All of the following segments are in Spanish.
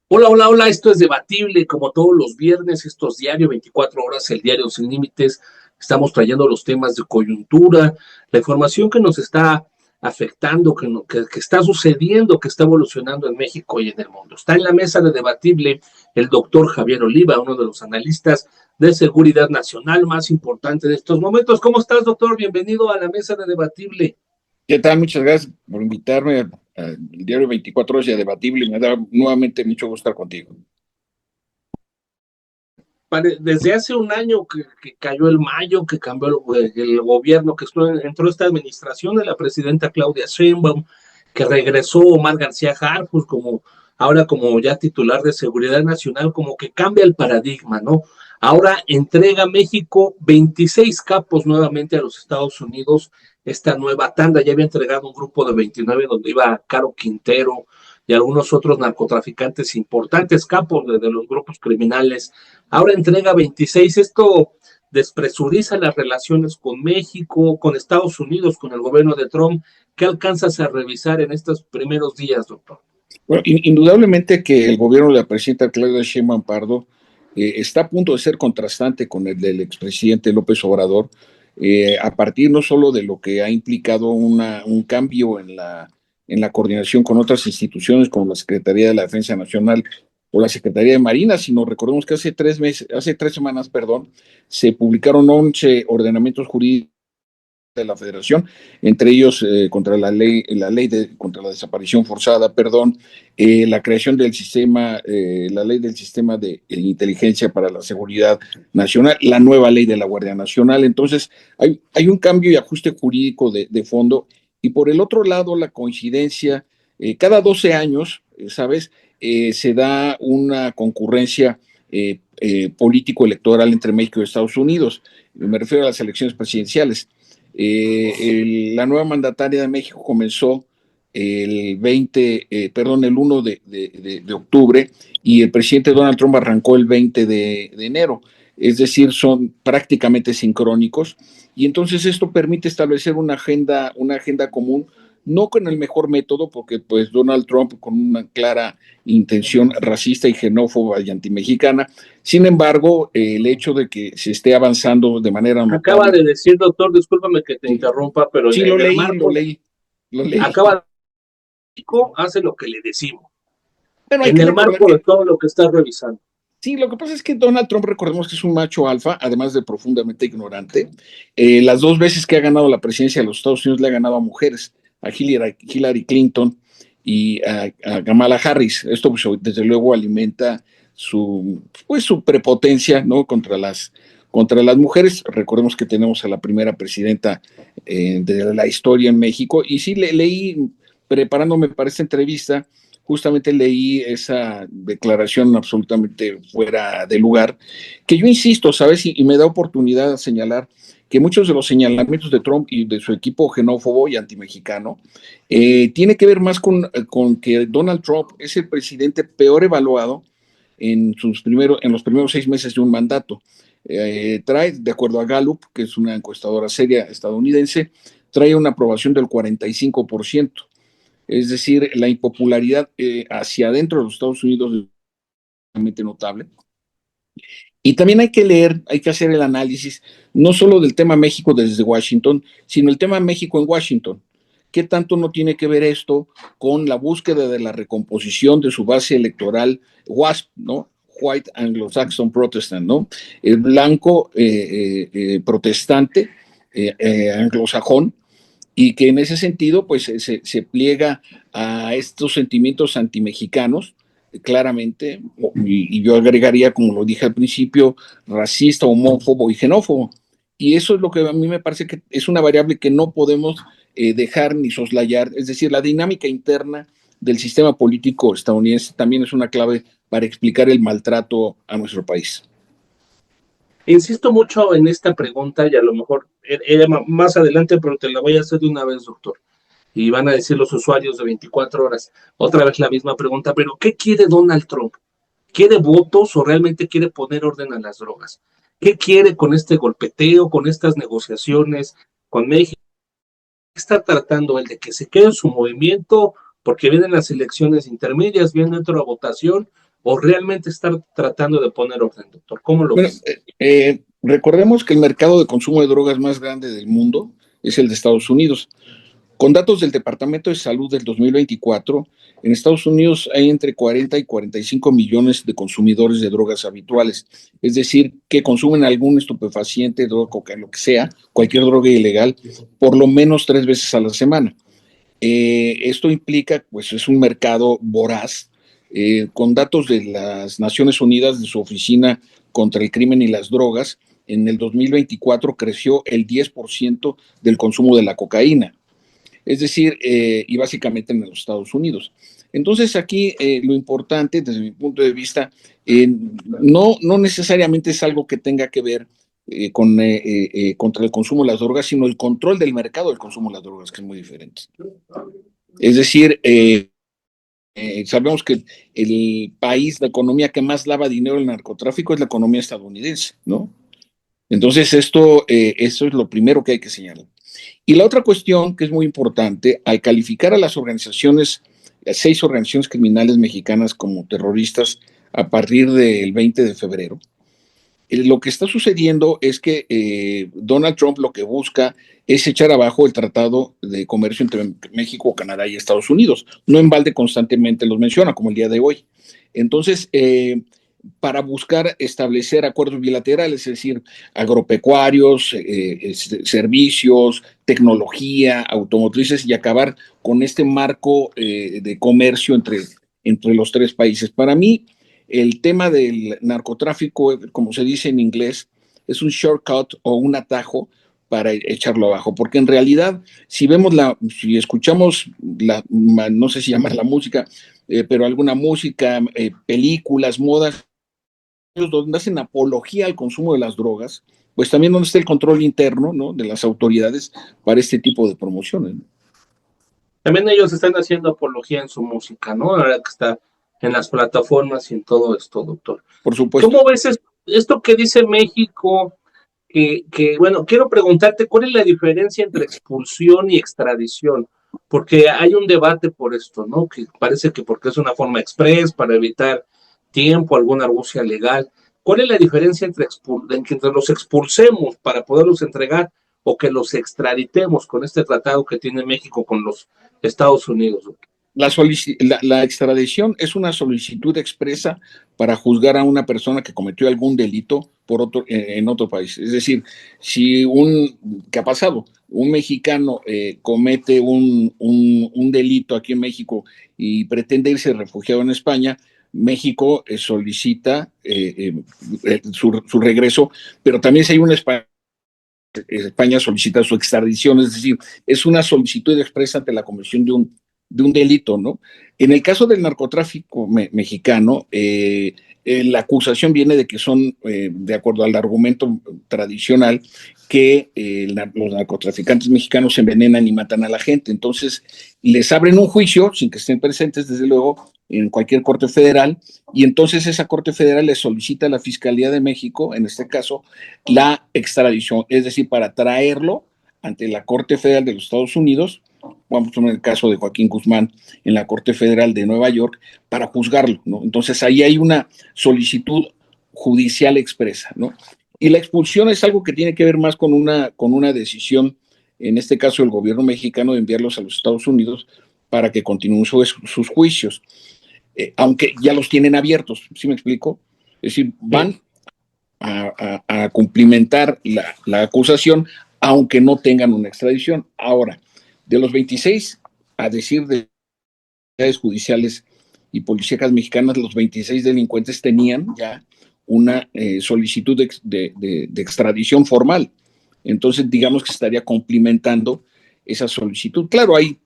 Hola, hola, hola, esto es debatible, como todos los viernes, esto es diario, 24 horas, el diario sin límites. Estamos trayendo los temas de coyuntura, la información que nos está afectando, que está sucediendo, que está evolucionando en México y en el mundo. Está en la mesa de debatible el doctor Javier Oliva, uno de los analistas de seguridad nacional más importante de estos momentos. ¿Cómo estás, doctor? Bienvenido a la mesa de debatible. ¿Qué tal? Muchas gracias por invitarme al diario 24 horas y a Debatible. Me da nuevamente mucho gusto estar contigo. Desde hace un año que cayó el mayo, que cambió el gobierno, que entró esta administración de la presidenta Claudia Sheinbaum, que regresó Omar García Harfuch como ahora como ya titular de Seguridad Nacional, como que cambia el paradigma, ¿no? Ahora entrega México 26 capos nuevamente a los Estados Unidos, esta nueva tanda, ya había entregado un grupo de 29 donde iba Caro Quintero y algunos otros narcotraficantes importantes, capos de los grupos criminales. Ahora entrega 26. Esto despresuriza las relaciones con México, con Estados Unidos, con el gobierno de Trump. ¿Qué alcanzas a revisar en estos primeros días, doctor? Bueno, indudablemente que el gobierno de la presidenta Claudia Sheinbaum Pardo está a punto de ser contrastante con el del expresidente López Obrador, a partir no solo de lo que ha implicado un cambio en la coordinación con otras instituciones como la Secretaría de la Defensa Nacional o la Secretaría de Marina, sino recordemos que hace 3 semanas, perdón, se publicaron 11 ordenamientos jurídicos de la Federación, entre ellos contra la ley contra la desaparición forzada, perdón, la creación del sistema, la ley del sistema de inteligencia para la seguridad nacional, la nueva ley de la Guardia Nacional. Entonces, hay un cambio y ajuste jurídico de fondo. Y por el otro lado, la coincidencia, cada 12 años, ¿sabes? Se da una concurrencia político-electoral entre México y Estados Unidos. Me refiero a las elecciones presidenciales. La nueva mandataria de México comenzó el 1 de octubre y el presidente Donald Trump arrancó el 20 de enero. Es decir, son prácticamente sincrónicos y entonces esto permite establecer una agenda común, no con el mejor método, porque pues Donald Trump con una clara intención racista y xenófoba y antimexicana. Sin embargo, el hecho de que se esté avanzando de manera Acaba notable. de decir, doctor, discúlpame que te Sí, interrumpa, pero sí, en el marco, lo leí. acaba de decir, hace lo que le decimos, Bueno, hay en que el recordar marco de que todo lo que está revisando. sí, lo que pasa es que Donald Trump, recordemos que es un macho alfa, además de profundamente ignorante. Las dos veces que ha ganado la presidencia de los Estados Unidos le ha ganado a mujeres, a Hillary Clinton y a Kamala Harris. Esto pues, desde luego alimenta su prepotencia, ¿no? Contra las mujeres. Recordemos que tenemos a la primera presidenta de la historia en México. Y sí, leí, preparándome para esta entrevista, justamente leí esa declaración absolutamente fuera de lugar, que yo insisto, ¿sabes? Y me da oportunidad de señalar que muchos de los señalamientos de Trump y de su equipo xenófobo y antimexicano tiene que ver más con que Donald Trump es el presidente peor evaluado en los primeros 6 meses de un mandato. Trae, de acuerdo a Gallup, que es una encuestadora seria estadounidense, trae una aprobación del 45%. Es decir, la impopularidad hacia adentro de los Estados Unidos es realmente notable. Y también hay que leer, hay que hacer el análisis, no solo del tema México desde Washington, sino el tema México en Washington. ¿Qué tanto no tiene que ver esto con la búsqueda de la recomposición de su base electoral WASP, ¿no? White Anglo-Saxon Protestant, ¿no? El blanco protestante anglosajón, y que en ese sentido pues se pliega a estos sentimientos antimexicanos, claramente, y yo agregaría, como lo dije al principio, racista, homófobo y xenófobo. Y eso es lo que a mí me parece que es una variable que no podemos dejar ni soslayar, es decir, la dinámica interna del sistema político estadounidense también es una clave para explicar el maltrato a nuestro país. Insisto mucho en esta pregunta y a lo mejor era más adelante, pero te la voy a hacer de una vez, doctor. Y van a decir los usuarios de 24 horas, otra vez la misma pregunta, pero ¿qué quiere Donald Trump? ¿Quiere votos o realmente quiere poner orden a las drogas? ¿Qué quiere con este golpeteo, con estas negociaciones con México? Está tratando él de que se quede en su movimiento porque vienen las elecciones intermedias, viene otra votación, o realmente estar tratando de poner orden, doctor? ¿Cómo lo Bueno, ves? recordemos que el mercado de consumo de drogas más grande del mundo es el de Estados Unidos. Con datos del Departamento de Salud del 2024, en Estados Unidos hay entre 40 y 45 millones de consumidores de drogas habituales, es decir, que consumen algún estupefaciente, droga, cocaína, lo que sea, cualquier droga ilegal, por lo menos 3 veces a la semana. Esto implica, pues, es un mercado voraz. Con datos de las Naciones Unidas, de su Oficina contra el Crimen y las Drogas, en el 2024 creció el 10% del consumo de la cocaína, es decir, y básicamente en los Estados Unidos. Entonces aquí lo importante desde mi punto de vista no necesariamente es algo que tenga que ver contra el consumo de las drogas, sino el control del mercado del consumo de las drogas, que es muy diferente. Es decir, sabemos que el país, la economía que más lava dinero del narcotráfico es la economía estadounidense, ¿no? Entonces eso es lo primero que hay que señalar. Y la otra cuestión que es muy importante, al calificar a las organizaciones, las 6 organizaciones criminales mexicanas como terroristas a partir del 20 de febrero, lo que está sucediendo es que Donald Trump lo que busca es echar abajo el Tratado de Comercio entre México, Canadá y Estados Unidos. No en balde constantemente los menciona, como el día de hoy. Entonces, para buscar establecer acuerdos bilaterales, es decir, agropecuarios, servicios, tecnología, automotrices y acabar con este marco de comercio entre los 3 países. Para mí, el tema del narcotráfico, como se dice en inglés, es un shortcut o un atajo para echarlo abajo, porque en realidad, si escuchamos no sé si llamar la música, pero alguna música, películas, modas, donde hacen apología al consumo de las drogas, pues también donde está el control interno, ¿no?, de las autoridades para este tipo de promociones, ¿no? También ellos están haciendo apología en su música, ¿no? Ahora que está en las plataformas y en todo esto, doctor. Por supuesto. ¿Cómo ves esto que dice México? Bueno, quiero preguntarte, ¿cuál es la diferencia entre expulsión y extradición? Porque hay un debate por esto, ¿no? Que parece que porque es una forma express para evitar tiempo, alguna argucia legal. ¿Cuál es la diferencia entre los expulsemos para poderlos entregar o que los extraditemos con este tratado que tiene México con los Estados Unidos? La extradición es una solicitud expresa para juzgar a una persona que cometió algún delito en otro país. Es decir, ¿qué ha pasado? Un mexicano comete un delito aquí en México y pretende irse refugiado en España. México solicita su regreso, pero también si hay una España solicita su extradición, es decir, es una solicitud expresa ante la comisión de un delito, ¿no? En el caso del narcotráfico mexicano, la acusación viene de que son, de acuerdo al argumento tradicional, que los narcotraficantes mexicanos envenenan y matan a la gente. Entonces, les abren un juicio, sin que estén presentes, desde luego, en cualquier corte federal, y entonces esa corte federal le solicita a la Fiscalía de México, en este caso, la extradición, es decir, para traerlo ante la Corte Federal de los Estados Unidos, vamos a tomar el caso de Joaquín Guzmán en la Corte Federal de Nueva York, para juzgarlo, ¿no? Entonces ahí hay una solicitud judicial expresa, ¿no? Y la expulsión es algo que tiene que ver más con una decisión, en este caso el gobierno mexicano, de enviarlos a los Estados Unidos para que continúen sus juicios, aunque ya los tienen abiertos, ¿sí me explico? Es decir, van a cumplimentar la acusación, aunque no tengan una extradición. Ahora, de los 26, a decir de autoridades judiciales y policíacas mexicanas, los 26 delincuentes tenían ya una solicitud de extradición formal. Entonces, digamos que estaría cumplimentando esa solicitud. Claro, hay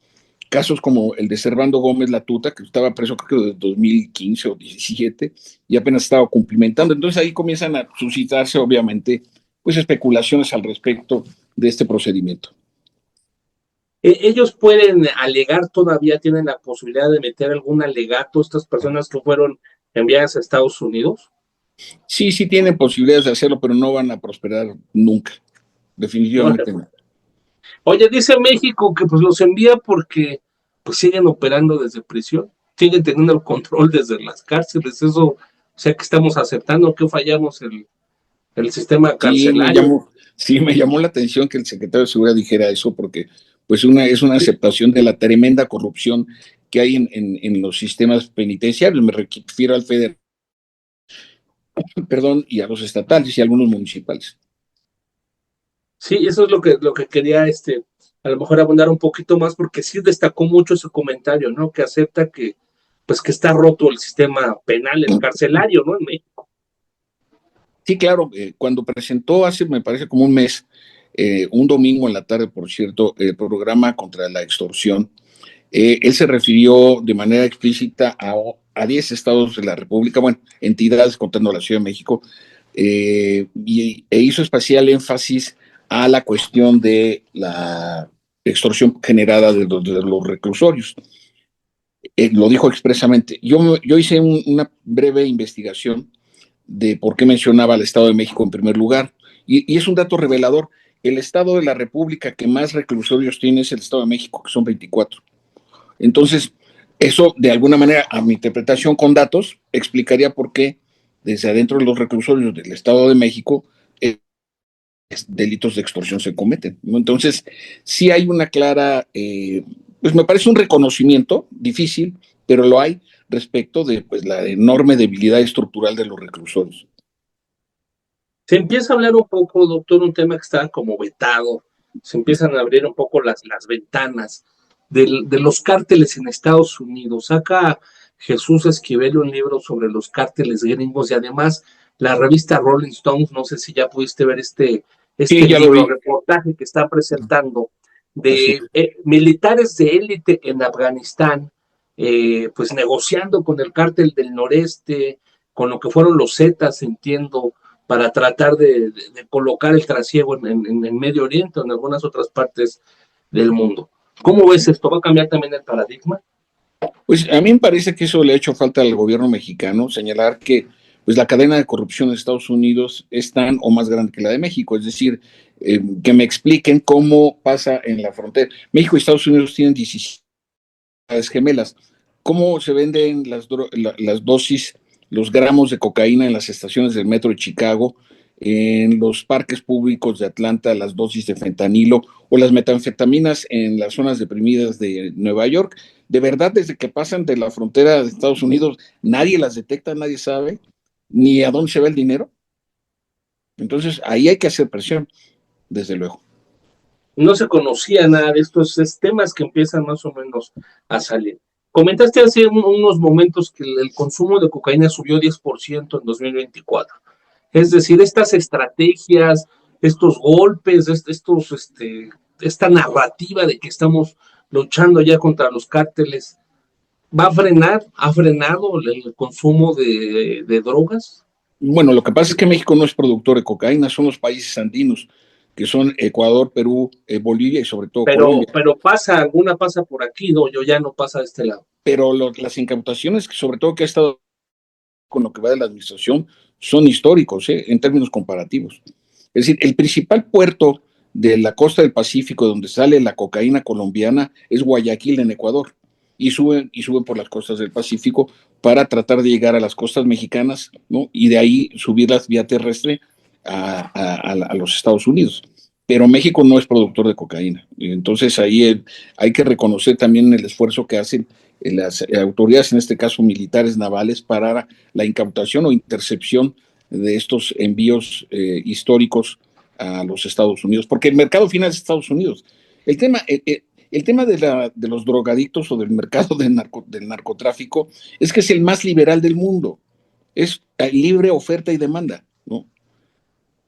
casos como el de Servando Gómez Latuta, que estaba preso creo que de 2015 o 17 y apenas estaba cumplimentando. Entonces ahí comienzan a suscitarse, obviamente, pues especulaciones al respecto de este procedimiento. Ellos pueden alegar, todavía tienen la posibilidad de meter algún alegato, estas personas que fueron enviadas a Estados Unidos. Sí, sí tienen posibilidades de hacerlo, pero no van a prosperar nunca, definitivamente no. Oye, dice México que pues los envía porque pues siguen operando desde prisión. siguen teniendo el control desde las cárceles. Eso, o sea, que estamos aceptando que fallamos el sistema Sí, carcelario. me llamó la atención que el secretario de Seguridad dijera eso, porque pues es una aceptación de la tremenda corrupción que hay en los sistemas penitenciarios. Me refiero al federal, perdón, y a los estatales y a algunos municipales. Sí, eso es lo que quería, a lo mejor abundar un poquito más, porque sí destacó mucho ese comentario, ¿no? Que acepta que, pues que está roto el sistema penal, el carcelario, ¿no? En México. Sí, claro, cuando presentó hace, me parece como un mes, un domingo en la tarde, por cierto, el programa contra la extorsión, él se refirió de manera explícita a 10 estados de la República, bueno, entidades contando la Ciudad de México, e hizo especial énfasis a la cuestión de la extorsión generada de los reclusorios. Lo dijo expresamente. Yo hice una breve investigación de por qué mencionaba al Estado de México en primer lugar, y es un dato revelador. El Estado de la República que más reclusorios tiene es el Estado de México, que son 24. Entonces, eso de alguna manera, a mi interpretación con datos, explicaría por qué desde adentro de los reclusorios del Estado de México delitos de extorsión se cometen, ¿no? Entonces, sí hay una clara, pues me parece un reconocimiento difícil, pero lo hay respecto de pues, la enorme debilidad estructural de los reclusorios. Se empieza a hablar un poco, doctor, un tema que está como vetado, se empiezan a abrir un poco las ventanas de los cárteles en Estados Unidos. Saca Jesús Esquivel un libro sobre los cárteles gringos y además la revista Rolling Stones, no sé si ya pudiste ver Sí, este ya lo libro, vi. reportaje que está presentando Así de militares de élite en Afganistán, pues negociando con el cártel del noreste, con lo que fueron los Zetas, entiendo, para tratar de colocar el trasiego en Medio Oriente o en algunas otras partes del mundo. ¿Cómo ves esto? ¿Va a cambiar también el paradigma? Pues a mí me parece que eso le ha hecho falta al gobierno mexicano, señalar que pues la cadena de corrupción de Estados Unidos es tan o más grande que la de México, es decir, que me expliquen cómo pasa en la frontera. México y Estados Unidos tienen 17 gemelas. ¿Cómo se venden las dosis, los gramos de cocaína en las estaciones del metro de Chicago, en los parques públicos de Atlanta, las dosis de fentanilo o las metanfetaminas en las zonas deprimidas de Nueva York? De verdad, desde que pasan de la frontera de Estados Unidos, nadie las detecta, nadie sabe ni a dónde se va el dinero. Entonces, ahí hay que hacer presión, desde luego. No se conocía nada de estos temas que empiezan más o menos a salir. Comentaste hace unos momentos que el consumo de cocaína subió 10% en 2024. Es decir, estas estrategias, estos golpes, esta narrativa de que estamos luchando ya contra los cárteles, ¿va a frenar? ¿Ha frenado el consumo de drogas? Bueno, lo que pasa es que México no es productor de cocaína, son los países andinos, que son Ecuador, Perú, Bolivia y sobre todo Colombia. Pero pasa, alguna pasa por aquí, no, yo ya no pasa de este lado. Pero las incautaciones, sobre todo que ha estado con lo que va de la administración, son históricos, en términos comparativos. Es decir, el principal puerto de la costa del Pacífico donde sale la cocaína colombiana es Guayaquil en Ecuador y suben por las costas del Pacífico para tratar de llegar a las costas mexicanas, ¿no? Y de ahí subirlas vía terrestre a los Estados Unidos. Pero México no es productor de cocaína. Entonces ahí hay que reconocer también el esfuerzo que hacen las autoridades, en este caso militares navales, para la incautación o intercepción de estos envíos históricos a los Estados Unidos, porque el mercado final es Estados Unidos. El tema de los drogadictos o del mercado del narcotráfico es que es el más liberal del mundo. Es libre oferta y demanda, ¿no?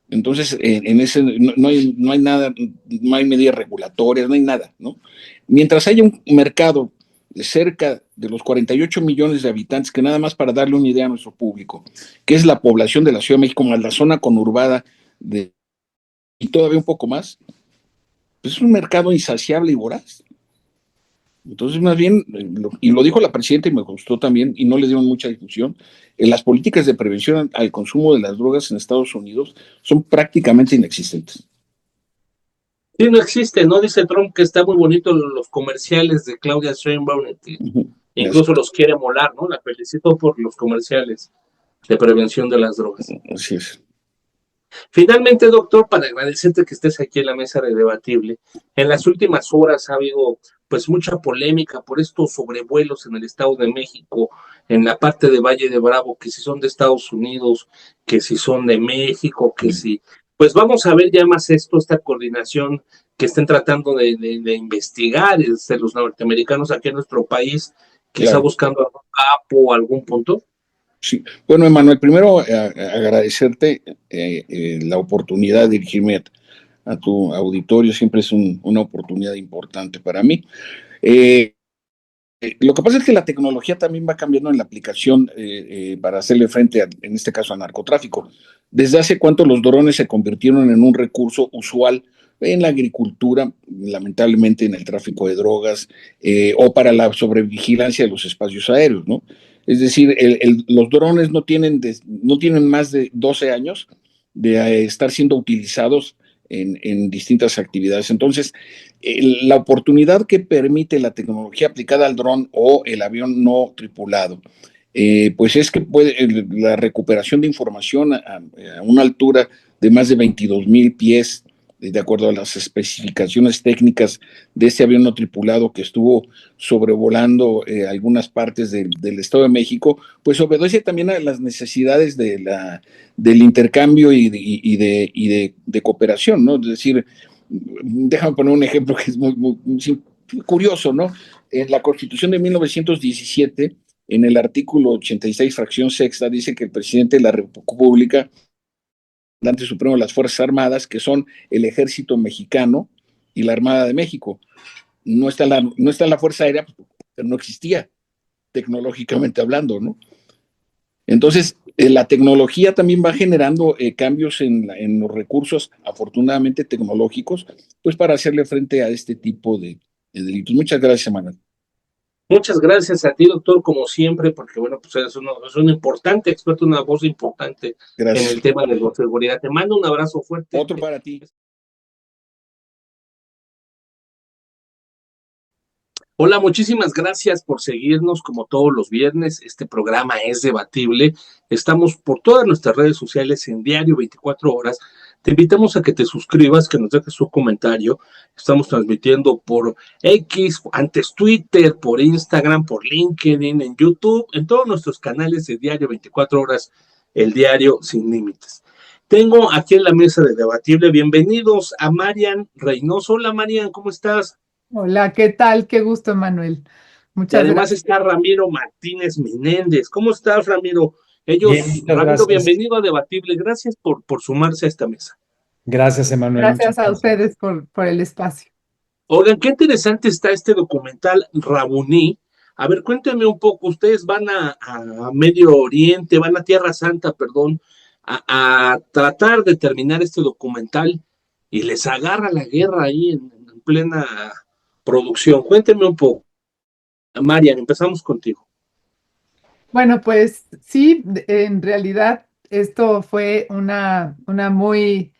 Entonces, en ese no hay nada, no hay medidas regulatorias, no hay nada, ¿no? Mientras haya un mercado de cerca de los 48 millones de habitantes, que nada más para darle una idea a nuestro público, que es la población de la Ciudad de México, más la zona conurbada y todavía un poco más, pues es un mercado insaciable y voraz. Entonces, más bien, y lo dijo la presidenta y me gustó también, y no le dieron mucha discusión, las políticas de prevención al consumo de las drogas en Estados Unidos son prácticamente inexistentes. Sí, no existe, ¿no? Dice Trump que está muy bonito los comerciales de Claudia Sheinbaum, Uh -huh. Incluso los quiere molar, ¿no? La felicito por los comerciales de prevención de las drogas. Así es. Finalmente, doctor, para agradecerte que estés aquí en la mesa de debatible, en las últimas horas ha habido pues mucha polémica por estos sobrevuelos en el Estado de México, en la parte de Valle de Bravo, que si son de Estados Unidos, que si son de México, que si, pues vamos a ver ya más esto, esta coordinación que estén tratando de investigar desde los norteamericanos aquí en nuestro país, quizá Claro. buscando algún capo, algún punto. Sí. Bueno, Emanuel, primero agradecerte la oportunidad de dirigirme a tu auditorio. Siempre es una oportunidad importante para mí. Eh, lo que pasa es que la tecnología también va cambiando en la aplicación para hacerle frente, en este caso, al narcotráfico. ¿Desde hace cuánto los drones se convirtieron en un recurso usual en la agricultura, lamentablemente en el tráfico de drogas o para la sobrevigilancia de los espacios aéreos, ¿no? Es decir, los drones no tienen más de 12 años de estar siendo utilizados en distintas actividades. Entonces, la oportunidad que permite la tecnología aplicada al dron o el avión no tripulado, pues es que la recuperación de información a una altura de más de 22,000 pies, de acuerdo a las especificaciones técnicas de este avión no tripulado que estuvo sobrevolando algunas partes del Estado de México, pues obedece también a las necesidades del intercambio y de cooperación, ¿no? Es decir, déjame poner un ejemplo que es muy curioso, ¿no? En la Constitución de 1917, en el artículo 86, fracción sexta, dice que el presidente de la República, comandante supremo de las Fuerzas Armadas, que son el Ejército Mexicano y la Armada de México. No está la Fuerza Aérea, pero no existía, tecnológicamente hablando, ¿no? Entonces, la tecnología también va generando cambios en los recursos, afortunadamente tecnológicos, pues para hacerle frente a este tipo de delitos. Muchas gracias, Manuel. Muchas gracias a ti, doctor, como siempre, porque bueno, pues es un importante experto, una voz importante en el Gracias. tema de la seguridad. Te mando un abrazo fuerte. Otro para ti. Hola, muchísimas gracias por seguirnos como todos los viernes. Este programa es debatible. Estamos por todas nuestras redes sociales en diario 24 horas. Te invitamos a que te suscribas, que nos dejes su comentario. Estamos transmitiendo por X, antes Twitter, por Instagram, por LinkedIn, en YouTube, en todos nuestros canales de diario 24 horas, el diario sin límites. Tengo aquí en la mesa de debatible, bienvenidos a Marian Reynoso. Hola Marian, ¿cómo estás? Hola, ¿qué tal? Qué gusto, Manuel. Y Muchas además gracias. está Ramiro Martínez Menéndez. ¿Cómo estás, Ramiro? Bien, muchas Ramiro, gracias. bienvenido a Debatible. Gracias por sumarse a esta mesa. Gracias, Emanuel. Muchas Gracias a gracias. ustedes por el espacio. Oigan, qué interesante está este documental Rabuní. A ver, cuéntenme un poco. Ustedes van a Medio Oriente, van a Tierra Santa, perdón, a tratar de terminar este documental y les agarra la guerra ahí en plena producción. Cuéntenme un poco. Marian, empezamos contigo. Bueno, pues sí, en realidad esto fue una muy,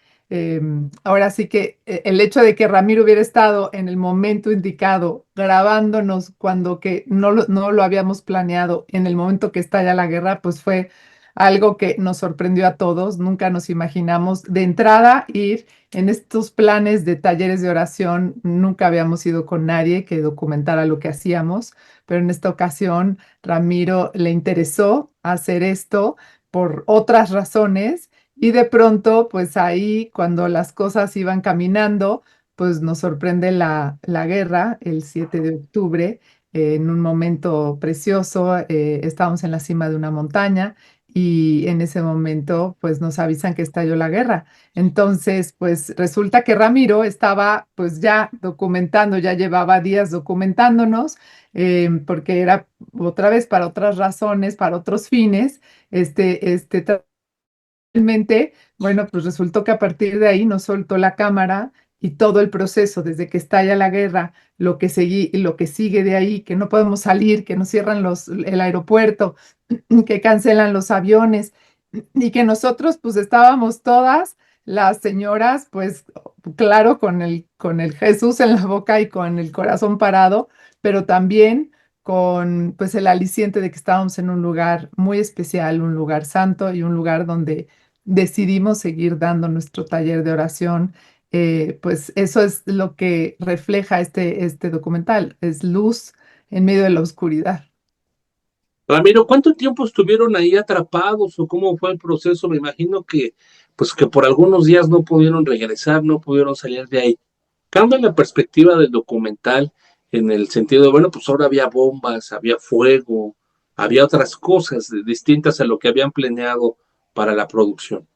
ahora sí que el hecho de que Ramiro hubiera estado en el momento indicado, grabándonos cuando que no lo habíamos planeado, en el momento que estalla la guerra, pues fue algo que nos sorprendió a todos. Nunca nos imaginamos de entrada ir en estos planes de talleres de oración. Nunca habíamos ido con nadie que documentara lo que hacíamos, pero en esta ocasión Ramiro le interesó hacer esto por otras razones y de pronto, pues ahí cuando las cosas iban caminando, pues nos sorprende la guerra el 7 de octubre, en un momento precioso. Estábamos en la cima de una montaña y en ese momento, pues nos avisan que estalló la guerra. Entonces, pues resulta que Ramiro estaba pues ya documentando, ya llevaba días documentándonos, porque era otra vez para otras razones, para otros fines. Realmente, bueno, pues resultó que a partir de ahí nos soltó la cámara y todo el proceso, desde que estalla la guerra, lo que sigue de ahí, que no podemos salir, que nos cierran el aeropuerto, que cancelan los aviones y que nosotros pues estábamos todas las señoras, pues claro, con el Jesús en la boca y con el corazón parado, pero también con pues el aliciente de que estábamos en un lugar muy especial, un lugar santo y un lugar donde decidimos seguir dando nuestro taller de oración. Pues eso es lo que refleja este documental, es luz en medio de la oscuridad. Ramiro, ¿cuánto tiempo estuvieron ahí atrapados o cómo fue el proceso? Me imagino que, pues que por algunos días no pudieron regresar, no pudieron salir de ahí. Cambia la perspectiva del documental en el sentido de, bueno, pues ahora había bombas, había fuego, había otras cosas distintas a lo que habían planeado para la producción.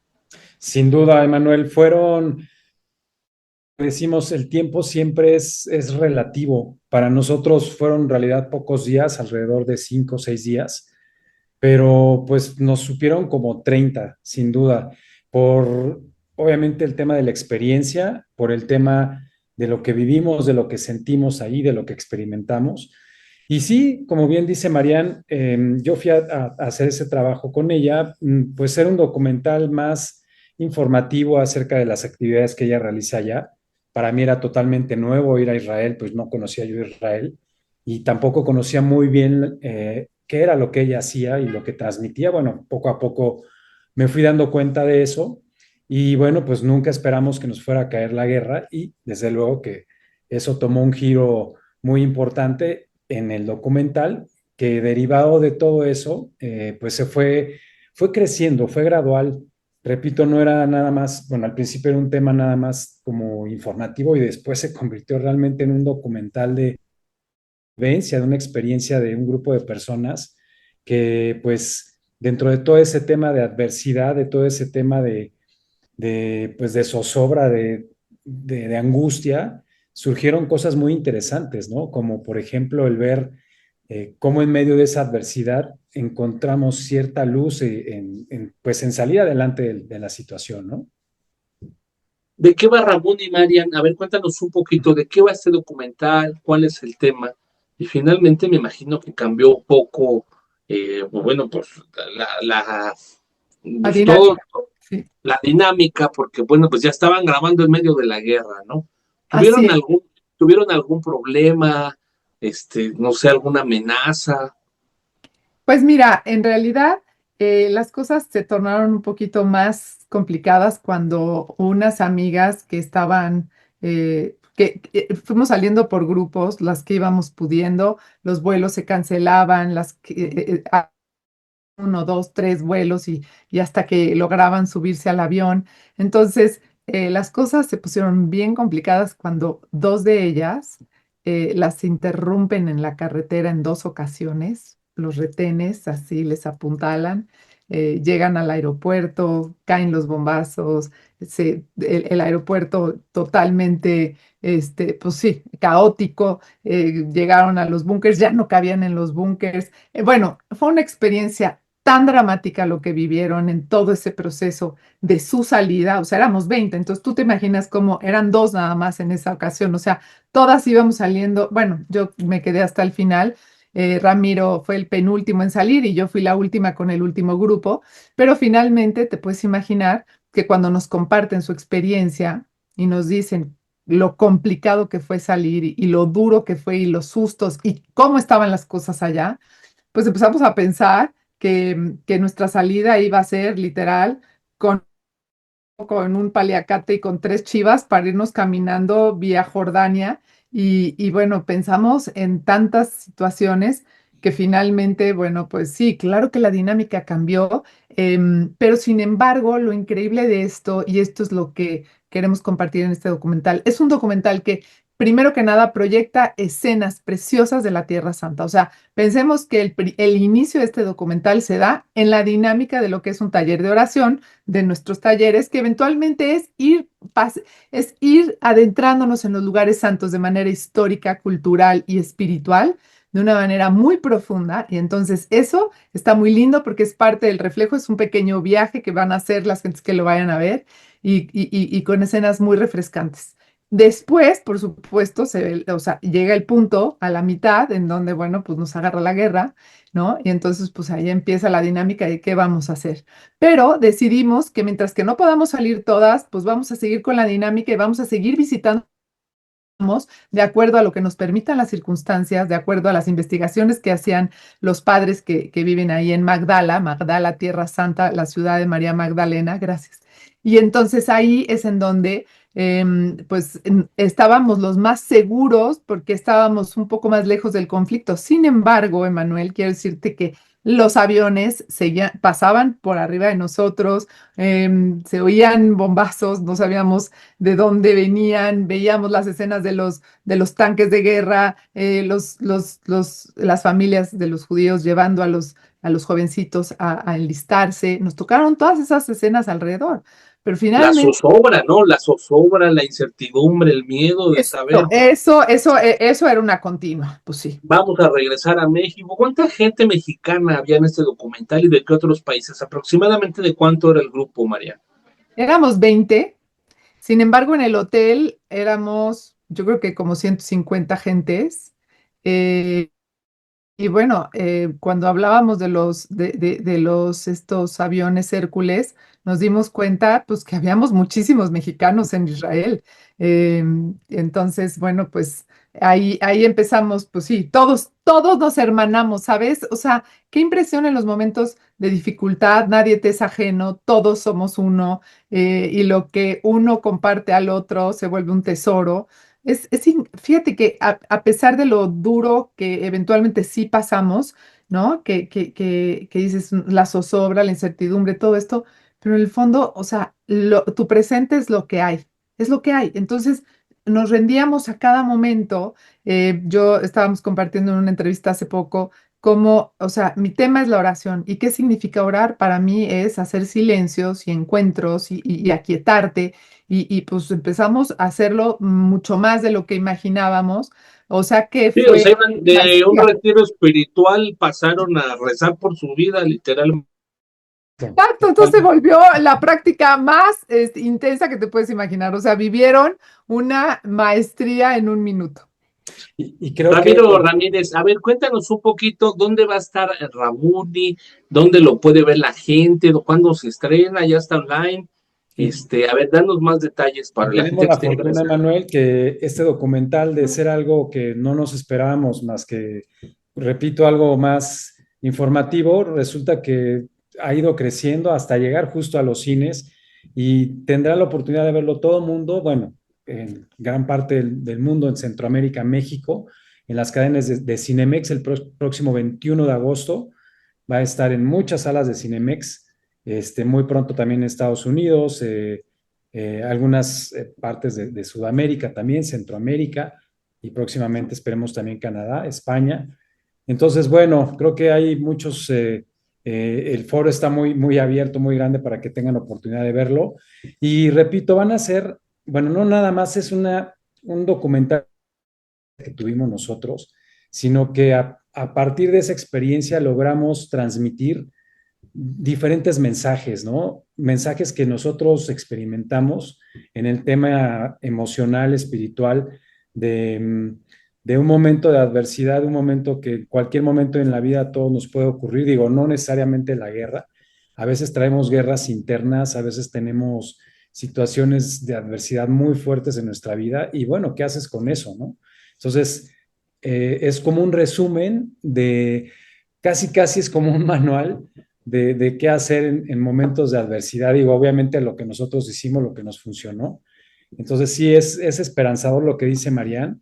Sin duda, Emanuel, decimos, el tiempo siempre es relativo. Para nosotros fueron en realidad pocos días, alrededor de 5 o 6 días, pero pues nos supieron como 30, sin duda, por obviamente el tema de la experiencia, por el tema de lo que vivimos, de lo que sentimos ahí, de lo que experimentamos. Y sí, como bien dice Marian, yo fui a hacer ese trabajo con ella, pues era un documental más informativo acerca de las actividades que ella realiza allá. Para mí era totalmente nuevo ir a Israel, pues no conocía yo Israel y tampoco conocía muy bien qué era lo que ella hacía y lo que transmitía. Bueno, poco a poco me fui dando cuenta de eso y bueno, pues nunca esperamos que nos fuera a caer la guerra y desde luego que eso tomó un giro muy importante en el documental, que derivado de todo eso, pues fue creciendo, fue gradual. Repito, no era nada más, bueno, al principio era un tema nada más como informativo y después se convirtió realmente en un documental de vivencia, de una experiencia de un grupo de personas que pues dentro de todo ese tema de adversidad, de todo ese tema pues de zozobra, de angustia, surgieron cosas muy interesantes, ¿no? Como por ejemplo el ver cómo en medio de esa adversidad encontramos cierta luz pues en salir adelante de la situación, ¿no? ¿De qué va Ramón y Marian? A ver, cuéntanos un poquito de qué va este documental, cuál es el tema. Y finalmente me imagino que cambió un poco, bueno, pues la, La pues todo, dinámica, sí. la dinámica, porque bueno, pues ya estaban grabando en medio de la guerra, ¿no? Así ¿Tuvieron es. algún, tuvieron algún problema, no sé, alguna amenaza? Pues mira, en realidad las cosas se tornaron un poquito más complicadas cuando unas amigas que estaban, que fuimos saliendo por grupos, las que íbamos pudiendo, los vuelos se cancelaban, uno, dos, tres vuelos y hasta que lograban subirse al avión. Entonces, las cosas se pusieron bien complicadas cuando dos de ellas las interrumpen en la carretera en dos ocasiones. Los retenes, así les apuntalan, llegan al aeropuerto, caen los bombazos, el aeropuerto totalmente, pues sí, caótico. Llegaron a los búnkers, ya no cabían en los búnkers. Bueno, fue una experiencia tan dramática lo que vivieron en todo ese proceso de su salida, o sea, éramos 20, entonces tú te imaginas cómo eran dos nada más en esa ocasión, o sea, todas íbamos saliendo, bueno, yo me quedé hasta el final, Ramiro fue el penúltimo en salir y yo fui la última con el último grupo, pero finalmente te puedes imaginar que cuando nos comparten su experiencia y nos dicen lo complicado que fue salir y lo duro que fue y los sustos y cómo estaban las cosas allá, pues empezamos a pensar que nuestra salida iba a ser literal con un paliacate y con tres chivas para irnos caminando vía Jordania. Y bueno, pensamos en tantas situaciones que finalmente, bueno, pues sí, claro que la dinámica cambió, pero sin embargo, lo increíble de esto, y esto es lo que queremos compartir en este documental, es un documental que, primero que nada, proyecta escenas preciosas de la Tierra Santa. O sea, pensemos que el inicio de este documental se da en la dinámica de lo que es un taller de oración, de nuestros talleres, que eventualmente es ir adentrándonos en los lugares santos de manera histórica, cultural y espiritual, de una manera muy profunda. Y entonces eso está muy lindo porque es parte del reflejo, es un pequeño viaje que van a hacer las gentes que lo vayan a ver y con escenas muy refrescantes. Después, por supuesto, o sea, llega el punto a la mitad en donde, bueno, pues nos agarra la guerra, ¿no? Y entonces, pues ahí empieza la dinámica de qué vamos a hacer. Pero decidimos que mientras que no podamos salir todas, pues vamos a seguir con la dinámica y vamos a seguir visitando de acuerdo a lo que nos permitan las circunstancias, de acuerdo a las investigaciones que hacían los padres que viven ahí en Magdala, Tierra Santa, la ciudad de María Magdalena, gracias. Y entonces ahí es en donde pues estábamos los más seguros porque estábamos un poco más lejos del conflicto. Sin embargo, Emanuel, quiero decirte que los aviones pasaban por arriba de nosotros, se oían bombazos, no sabíamos de dónde venían, veíamos las escenas de los tanques de guerra, las familias de los judíos llevando a los jovencitos a enlistarse. Nos tocaron todas esas escenas alrededor, pero La finalmente zozobra, ¿no? La zozobra, la incertidumbre, el miedo de saber, eso era una continua, pues sí. vamos a regresar a México. ¿Cuánta gente mexicana había en este documental y de qué otros países? Aproximadamente de cuánto era el grupo, María. Éramos 20. Sin embargo, en el hotel éramos, yo creo que como 150 gentes. eh, Y bueno, cuando hablábamos de los estos aviones Hércules, nos dimos cuenta pues que habíamos muchísimos mexicanos en Israel. Entonces, bueno, pues ahí empezamos, pues sí, todos nos hermanamos, ¿sabes? O sea, qué impresión en los momentos de dificultad, nadie te es ajeno, todos somos uno, y lo que uno comparte al otro se vuelve un tesoro. Fíjate que a pesar de lo duro que eventualmente sí pasamos, ¿no? Que dices la zozobra, la incertidumbre, todo esto, pero en el fondo, o sea, tu presente es lo que hay, es lo que hay. Entonces, nos rendíamos a cada momento. Yo estábamos compartiendo en una entrevista hace poco cómo, o sea, mi tema es la oración. ¿Y qué significa orar? Para mí es hacer silencios y encuentros y aquietarte pues empezamos a hacerlo mucho más de lo que imaginábamos. O sea que Sí, o fue sea, de un maestría. retiro espiritual pasaron a rezar por su vida, literalmente. Exacto, entonces se volvió la práctica más intensa que te puedes imaginar. O sea, vivieron una maestría en un minuto. Y creo que Ramiro Ramírez, a ver, cuéntanos un poquito dónde va a estar Rabuni, dónde lo puede ver la gente, cuándo se estrena, ya está online. y, A ver, danos más detalles para y la tenemos gente que la esté fortuna, interesada. Manuel, que este documental de ser algo que no nos esperábamos más que, repito, algo más informativo, resulta que ha ido creciendo hasta llegar justo a los cines y tendrá la oportunidad de verlo todo el mundo, bueno, en gran parte del mundo, en Centroamérica, México, en las cadenas de Cinemex el próximo 21 de agosto. Va a estar en muchas salas de Cinemex, muy pronto también en Estados Unidos, algunas partes de Sudamérica también, Centroamérica y próximamente esperemos también Canadá, España. Entonces, bueno, creo que hay muchos, el foro está muy, muy abierto, muy grande para que tengan oportunidad de verlo. Y repito, van a ser, bueno, no nada más es un documental que tuvimos nosotros, sino que a partir de esa experiencia logramos transmitir diferentes mensajes, ¿no? Mensajes que nosotros experimentamos en el tema emocional, espiritual, de un momento de adversidad, un momento que cualquier momento en la vida a todos nos puede ocurrir, digo, no necesariamente la guerra, a veces traemos guerras internas, a veces tenemos situaciones de adversidad muy fuertes en nuestra vida y bueno, ¿qué haces con eso, no? Entonces, es como un resumen de, casi es como un manual de qué hacer en momentos de adversidad. Digo, obviamente lo que nosotros hicimos, lo que nos funcionó. Entonces sí es esperanzador lo que dice Marianne,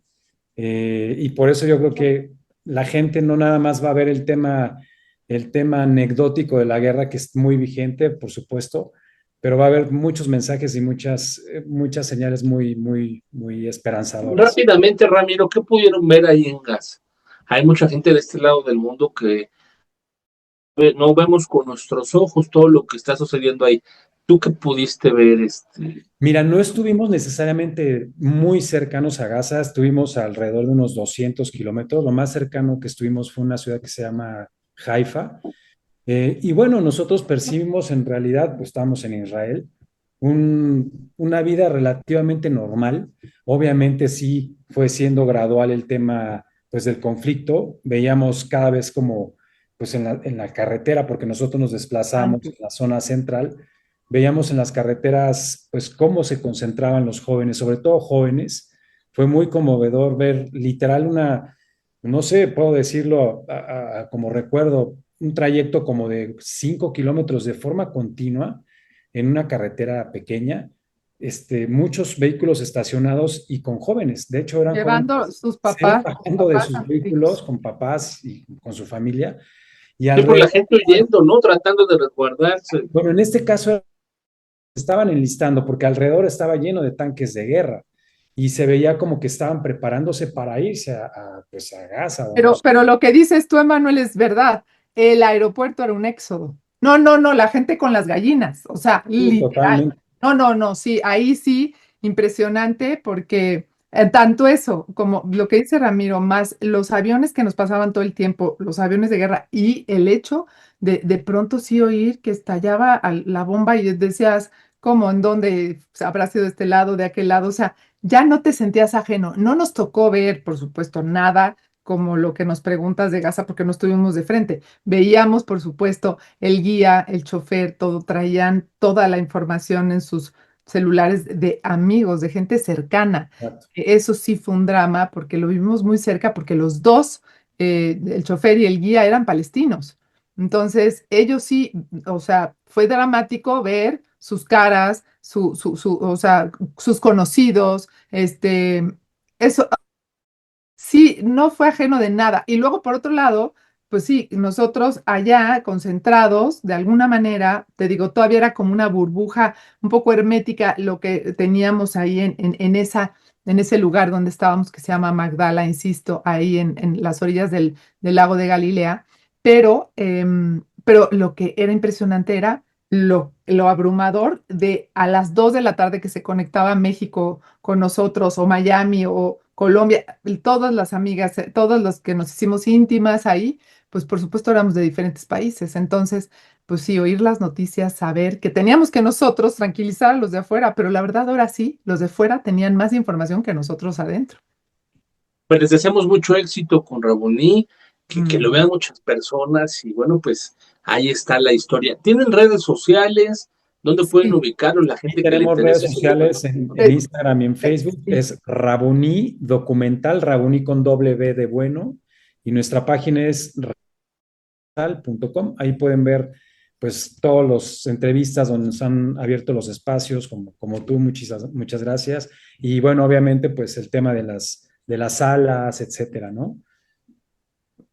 y por eso yo creo que la gente no nada más va a ver el tema anecdótico de la guerra, que es muy vigente, por supuesto, pero va a haber muchos mensajes y muchas señales muy, muy, muy esperanzadoras. Rápidamente, Ramiro, ¿qué pudieron ver ahí en Gaza? Hay mucha gente de este lado del mundo que no vemos con nuestros ojos todo lo que está sucediendo ahí. ¿Tú qué pudiste ver? Mira, no estuvimos necesariamente muy cercanos a Gaza, estuvimos alrededor de unos 200 kilómetros. Lo más cercano que estuvimos fue una ciudad que se llama Haifa. Y bueno, nosotros percibimos en realidad, pues estamos en Israel, una vida relativamente normal. Obviamente sí fue siendo gradual el tema pues del conflicto. Veíamos cada vez como pues en la carretera, porque nosotros nos desplazamos en la zona central, veíamos en las carreteras pues cómo se concentraban los jóvenes, sobre todo jóvenes, fue muy conmovedor ver literal no sé, puedo decirlo como recuerdo, un trayecto como de 5 kilómetros de forma continua en una carretera pequeña, muchos vehículos estacionados y con jóvenes. De hecho, eran jóvenes Llevando sus se iban papás, bajando de sus a sus vehículos hijos. con papás y con su familia. Y Sí, por la alrededor, gente huyendo, ¿no? Tratando de resguardarse. bueno, en este caso estaban enlistando porque alrededor estaba lleno de tanques de guerra y se veía como que estaban preparándose para irse pues a Gaza o no sé. Pero lo que dices tú, Emanuel, es verdad. El aeropuerto era un éxodo. No, no, no, la gente con las gallinas, o sea, Sí, literal. totalmente. No, no, no, sí, ahí sí, impresionante porque tanto eso como lo que dice Ramiro, más los aviones que nos pasaban todo el tiempo, los aviones de guerra y el hecho de pronto sí oír que estallaba la bomba y decías, ¿cómo? ¿En dónde habrá sido de este lado, de aquel lado? O sea, ya no te sentías ajeno. No nos tocó ver, por supuesto, nada como lo que nos preguntas de Gaza porque no estuvimos de frente. Veíamos, por supuesto, el guía, el chofer, todo, traían toda la información en sus celulares de amigos, de gente cercana. Exacto. Eso sí fue un drama porque lo vivimos muy cerca porque los dos, el chofer y el guía, eran palestinos. Entonces, ellos sí, o sea, fue dramático ver sus caras, o sea, sus conocidos, eso, sí, no fue ajeno de nada. Y luego, por otro lado, pues sí, nosotros allá concentrados, de alguna manera, te digo, todavía era como una burbuja un poco hermética lo que teníamos ahí en ese lugar donde estábamos, que se llama Magdala, insisto, ahí en las orillas del lago de Galilea. Pero lo que era impresionante era lo abrumador de a las 2 de la tarde que se conectaba México con nosotros, o Miami, o Colombia, todas las amigas, todas las que nos hicimos íntimas ahí, pues por supuesto éramos de diferentes países. Entonces, pues sí, oír las noticias, saber que teníamos que nosotros tranquilizar a los de afuera, pero la verdad ahora sí, los de fuera tenían más información que nosotros adentro. Pues les deseamos mucho éxito con Raboní, que lo Mm. vean muchas personas y bueno, pues ahí está la historia. ¿Tienen redes sociales? ¿Dónde pueden Sí, ubicarlo la Y gente que le tenemos redes interese su tema? sociales en eh, Instagram y en Facebook. sí. Es Rabuní Documental, Rabuní con doble B de bueno. Y nuestra página es com. Ahí pueden ver pues todas las entrevistas donde nos han abierto los espacios, como tú, muchas gracias. Y bueno, obviamente pues el tema de las salas, etcétera, ¿no?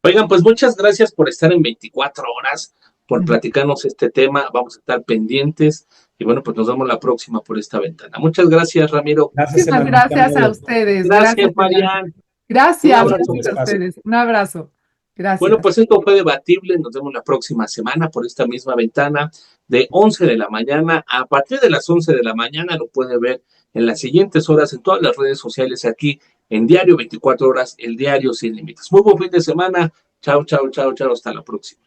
Oigan, pues muchas gracias por estar en 24 horas, por Mm. platicarnos este tema. Vamos a estar pendientes y bueno, pues nos vemos la próxima por esta ventana. Muchas gracias, Ramiro. Gracias, Muchísimas Emanuel. gracias a ustedes. Gracias, Gracias, Emanuel. Marian. Un Gracias, abrazo. gracias a ustedes. Un abrazo. Bueno, Gracias. pues esto fue debatible. Nos vemos la próxima semana por esta misma ventana de 11 de la mañana. A partir de las 11 de la mañana lo puede ver en las siguientes horas en todas las redes sociales aquí en Diario 24 Horas, el Diario Sin Límites. Muy buen fin de semana. Chao, chao, chao, chao. Hasta la próxima.